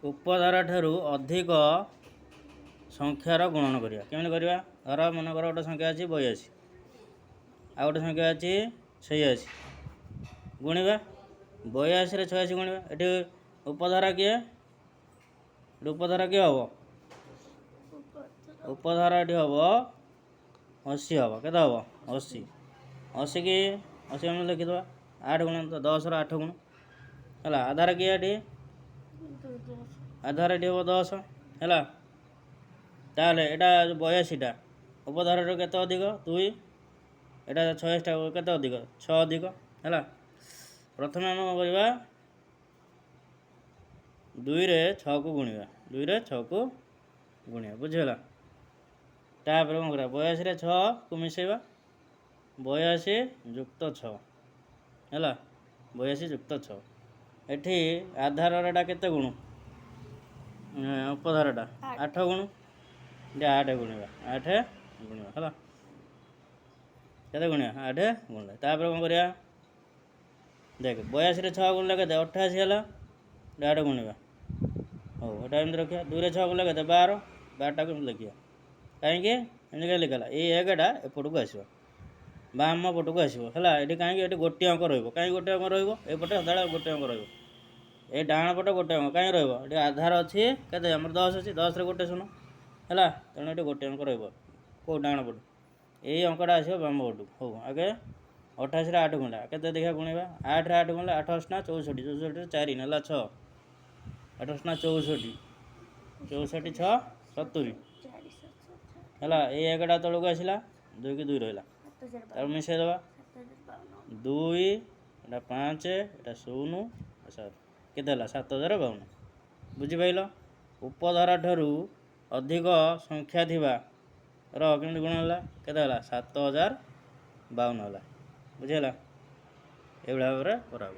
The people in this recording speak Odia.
ଉପଧାରା ଠାରୁ ଅଧିକ ସଂଖ୍ୟାର ଗୁଣନ କରିବା। କେମିତି କରିବା? ଧର ମନେକର ଗୋଟେ ସଂଖ୍ୟା ଅଛି 82, ଆଉ ଗୋଟେ ସଂଖ୍ୟା ଅଛି 86, ଗୁଣିବା। 82ରେ 86 ଗୁଣିବା। ଏଠି ଉପଧାରା କିଏ? ଉପଧାରା କିଏ ହେବ? ଉପଧାରା ଏଠି ହେବ 80 ହେବ। କେତେ ହେବ? 80। 80 କି 80 ଆମେ ଲେଖିଦେବା 8 ଗୁଣ 10ର 8 ଗୁଣ ହେଲା। ଆଧାର କିଏ ଏଠି? ଆଧାର ଏଠି ହେବ 10 ହେଲା। ତାହେଲେ ଏଇଟା 82ଟା ଉପଧାରାରୁ କେତେ ଅଧିକ? 2। ଏଇଟା 86ଟା କେତେ ଅଧିକ? 6 ଅଧିକ ହେଲା। ପ୍ରଥମେ ଆମେ କ'ଣ କରିବା? 2ରେ 6କୁ ଗୁଣିବା। 2ରେ 6କୁ ଗୁଣିବା, ବୁଝିହେଲା? ତାପରେ କ'ଣ କରିବା? 82ରେ 6କୁ ମିଶାଇବା। 82 ଯୁକ୍ତ 6 ହେଲା। 82 ଯୁକ୍ତ 6। ଏଠି ଆଧାରର ଏଟା କେତେ ଗୁଣ? ଉପଧାରାଟା 8 ଗୁଣ। ଏଠି 8 ଗୁଣିବା। 8 ଗୁଣିବା ହେଲା। କେତେ ଗୁଣିବା? 8 ଗୁଣିବା। ତାପରେ କ'ଣ କରିବା? ଦେଖ 82ରେ 6 ଗୁଣିଲେ କେତେ? 88 ହେଲା। 8 ଗୁଣିବା। ହଉ ଏଇଟା ଏମିତି ରଖିବା। 2ରେ 6 ଗୁଣିଲେ କେତେ? 12। 12ଟାକୁ ଏମିତି ଲେଖିବା। କାହିଁକି ଏମିତି କାହିଁ ଲେଖିଲା? ଏଇ 1ଟା ଏପଟକୁ ଆସିବ, ବାମ ପଟକୁ ଆସିବ ହେଲା। ଏଠି କାହିଁକି? ଏଠି ଗୋଟିଏ ଅଙ୍କ ରହିବ। କାହିଁକି ଗୋଟିଏ ଅଙ୍କ ରହିବ? ଏପଟେ ସଦାବେଳେ ଗୋଟିଏ ଅଙ୍କ ରହିବ। ଏ ଡାହାଣ ପଟେ ଗୋଟିଏ ଅଙ୍କ କାହିଁକି ରହିବ? ଏଠି ଆଧାର ଅଛି କେତେ? ଆମର 10 ଅଛି। 10ରେ ଗୋଟେ ଶୂନ ହେଲା। ତେଣୁ ଏଠି ଗୋଟିଏ ଅଙ୍କ ରହିବ। କେଉଁ ଡାହାଣ ପଟୁ? ଏଇ ଅଙ୍କଟା ଆସିବ ବାମ ପଟକୁ। ହଉ ଆଗେ 88ରେ 8 ଗୁଣିଲା। କେତେ ଦେଖିବା ଗୁଣିବା? 8ରେ 8 ଗୁଣିଲେ 8 ଅଷ୍ଟନା 64। 64ରେ 4 ନେଲା 6। 8 ଅଷ୍ଟନା 64। 64 6 70 ହେଲା। ଏଇ 1ଟା ତଳକୁ ଆସିଲା। 2 କି 2 ରହିଲା। ତାକୁ ମିଶାଇ ଦେବା। 2 ଏଇଟା 5 ଏଇଟା 0 7 କେତେ ହେଲା? 7052। ବୁଝିପାରିଲ? ଉପଧାରା ଠାରୁ ଅଧିକ ସଂଖ୍ୟା ଥିବା କେମିତି ଗୁଣ ହେଲା? କେତେ ହେଲା? 7052 ହେଲା। ବୁଝିହେଲା? ଏଇଭଳି ଭାବରେ କରାହେବ।